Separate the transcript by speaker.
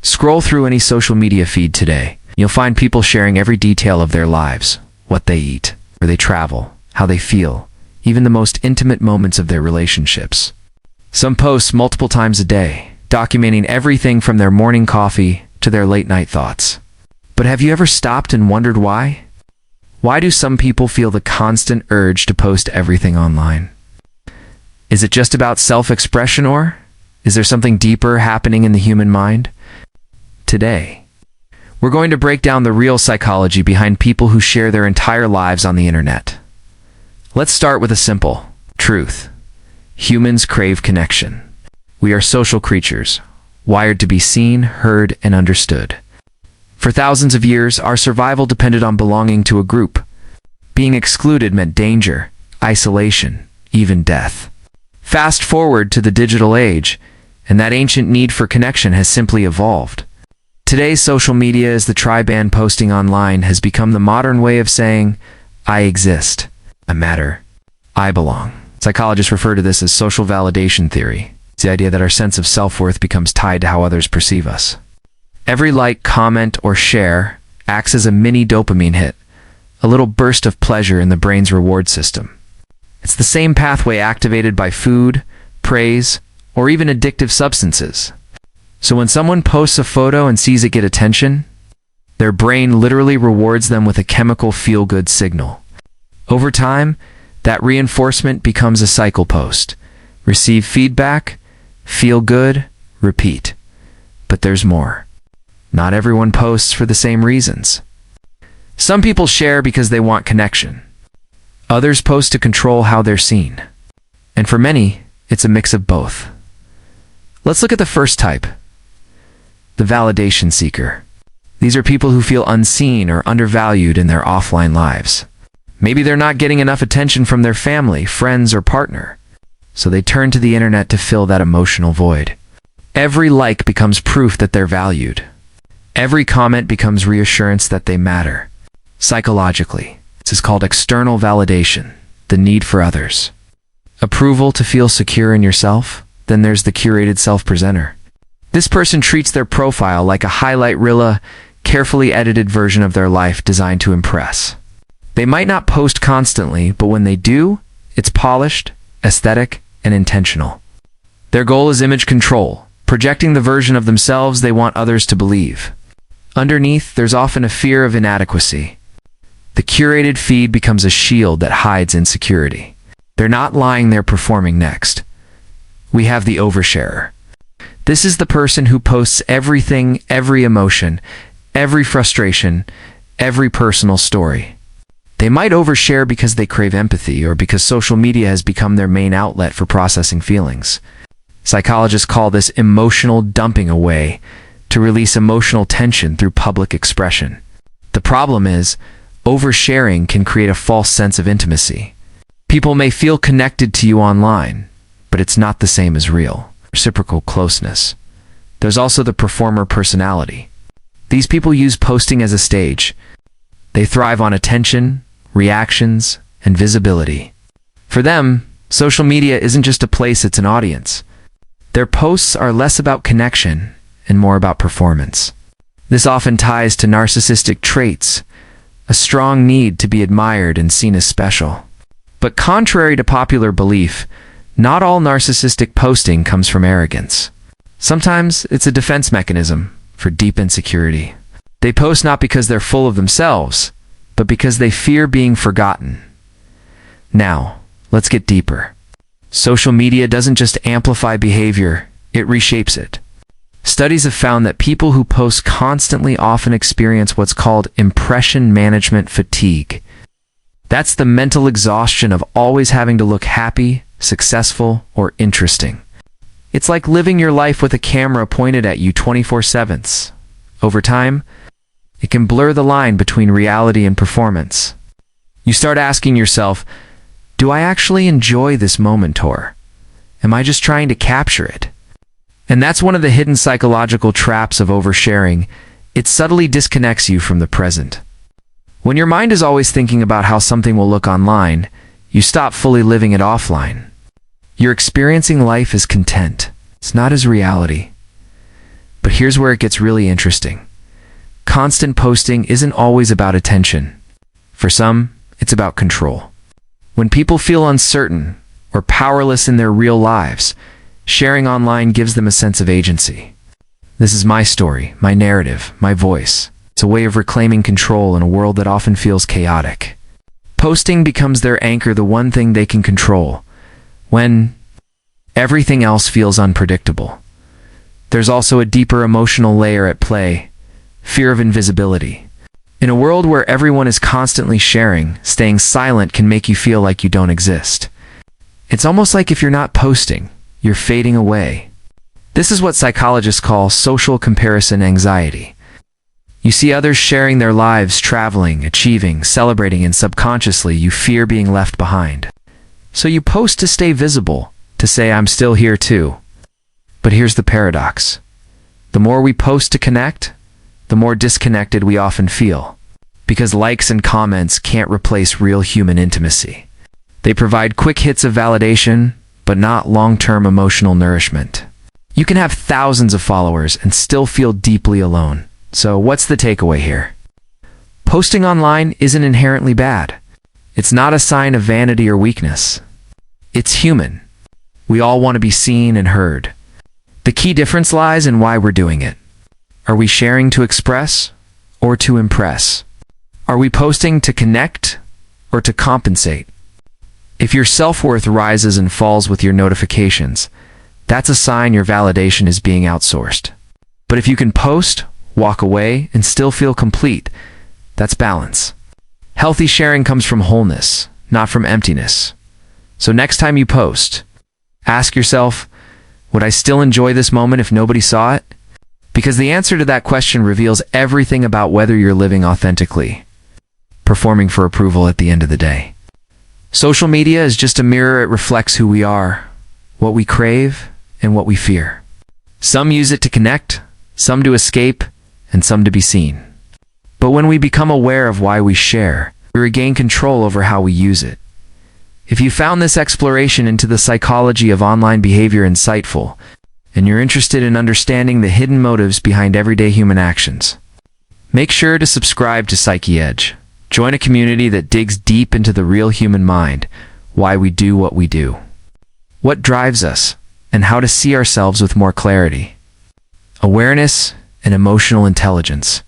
Speaker 1: Scroll through any social media feed today. You'll find people sharing every detail of their lives, what they eat, where they travel, how they feel, even the most intimate moments of their relationships. Some post multiple times a day, documenting everything from their morning coffee to their late-night thoughts. But have you ever stopped and wondered why? Why do some people feel the constant urge to post everything online? Is it just about self-expression, or is there something deeper happening in the human mind? Today, we're going to break down the real psychology behind people who share their entire lives on the internet. Let's start with a simple truth. Humans crave connection. We are social creatures, wired to be seen, heard, and understood. For thousands of years, our survival depended on belonging to a group. Being excluded meant danger, isolation, even death. Fast forward to the digital age, and that ancient need for connection has simply evolved. Today's social media, as the tri-band posting online, has become the modern way of saying, I exist, I matter, I belong. Psychologists refer to this as social validation theory. It's the idea that our sense of self-worth becomes tied to how others perceive us. Every like, comment, or share acts as a mini dopamine hit, a little burst of pleasure in the brain's reward system. It's the same pathway activated by food, praise, or even addictive substances. So when someone posts a photo and sees it get attention, their brain literally rewards them with a chemical feel-good signal. Over time, that reinforcement becomes a cycle post. Receive feedback, feel good, repeat. But there's more. Not everyone posts for the same reasons. Some people share because they want connection. Others post to control how they're seen. And for many, it's a mix of both. Let's look at the first type. The validation seeker. These are people who feel unseen or undervalued in their offline lives. Maybe they're not getting enough attention from their family, friends, or partner, so they turn to the internet to fill that emotional void. Every like becomes proof that they're valued. Every comment becomes reassurance that they matter. Psychologically, this is called external validation, the need for others. Approval to feel secure in yourself? Then there's the curated self-presenter. This person treats their profile like a highlight reel, carefully edited version of their life designed to impress. They might not post constantly, but when they do, it's polished, aesthetic, and intentional. Their goal is image control, projecting the version of themselves they want others to believe. Underneath, there's often a fear of inadequacy. The curated feed becomes a shield that hides insecurity. They're not lying, they're performing next. We have the oversharer. This is the person who posts everything, every emotion, every frustration, every personal story. They might overshare because they crave empathy or because social media has become their main outlet for processing feelings. Psychologists call this emotional dumping, a way to release emotional tension through public expression. The problem is, oversharing can create a false sense of intimacy. People may feel connected to you online, but it's not the same as real, reciprocal closeness. There's also the performer personality. These people use posting as a stage. They thrive on attention, reactions, and visibility. For them, social media isn't just a place, it's an audience. Their posts are less about connection and more about performance. This often ties to narcissistic traits, a strong need to be admired and seen as special. But contrary to popular belief, not all narcissistic posting comes from arrogance. Sometimes it's a defense mechanism for deep insecurity. They post not because they're full of themselves, but because they fear being forgotten. Now, let's get deeper. Social media doesn't just amplify behavior, it reshapes it. Studies have found that people who post constantly often experience what's called impression management fatigue. That's the mental exhaustion of always having to look happy, successful, or interesting. It's like living your life with a camera pointed at you 24/7. Over time, it can blur the line between reality and performance. You start asking yourself, do I actually enjoy this moment, or am I just trying to capture it? And that's one of the hidden psychological traps of oversharing. It subtly disconnects you from the present. When your mind is always thinking about how something will look online, you stop fully living it offline. You're experiencing life as content. It's not as reality. But here's where it gets really interesting. Constant posting isn't always about attention. For some, it's about control. When people feel uncertain or powerless in their real lives, sharing online gives them a sense of agency. This is my story, my narrative, my voice. It's a way of reclaiming control in a world that often feels chaotic. Posting becomes their anchor, the one thing they can control, when everything else feels unpredictable. There's also a deeper emotional layer at play, fear of invisibility. In a world where everyone is constantly sharing, staying silent can make you feel like you don't exist. It's almost like if you're not posting, you're fading away. This is what psychologists call social comparison anxiety. You see others sharing their lives, traveling, achieving, celebrating, and subconsciously you fear being left behind. So you post to stay visible, to say I'm still here too. But here's the paradox. The more we post to connect, the more disconnected we often feel. Because likes and comments can't replace real human intimacy. They provide quick hits of validation, but not long-term emotional nourishment. You can have thousands of followers and still feel deeply alone. So what's the takeaway here? Posting online isn't inherently bad. It's not a sign of vanity or weakness. It's human. We all want to be seen and heard. The key difference lies in why we're doing it. Are we sharing to express or to impress? Are we posting to connect or to compensate? If your self-worth rises and falls with your notifications, that's a sign your validation is being outsourced. But if you can post, walk away, and still feel complete, that's balance. Healthy sharing comes from wholeness, not from emptiness. So next time you post, ask yourself, would I still enjoy this moment if nobody saw it? Because the answer to that question reveals everything about whether you're living authentically, performing for approval at the end of the day. Social media is just a mirror. It reflects who we are, what we crave, and what we fear. Some use it to connect, some to escape, and some to be seen. But when we become aware of why we share, we regain control over how we use it. If you found this exploration into the psychology of online behavior insightful, and you're interested in understanding the hidden motives behind everyday human actions, make sure to subscribe to Psyche Edge. Join a community that digs deep into the real human mind, why we do what we do, what drives us, and how to see ourselves with more clarity. Awareness and emotional intelligence.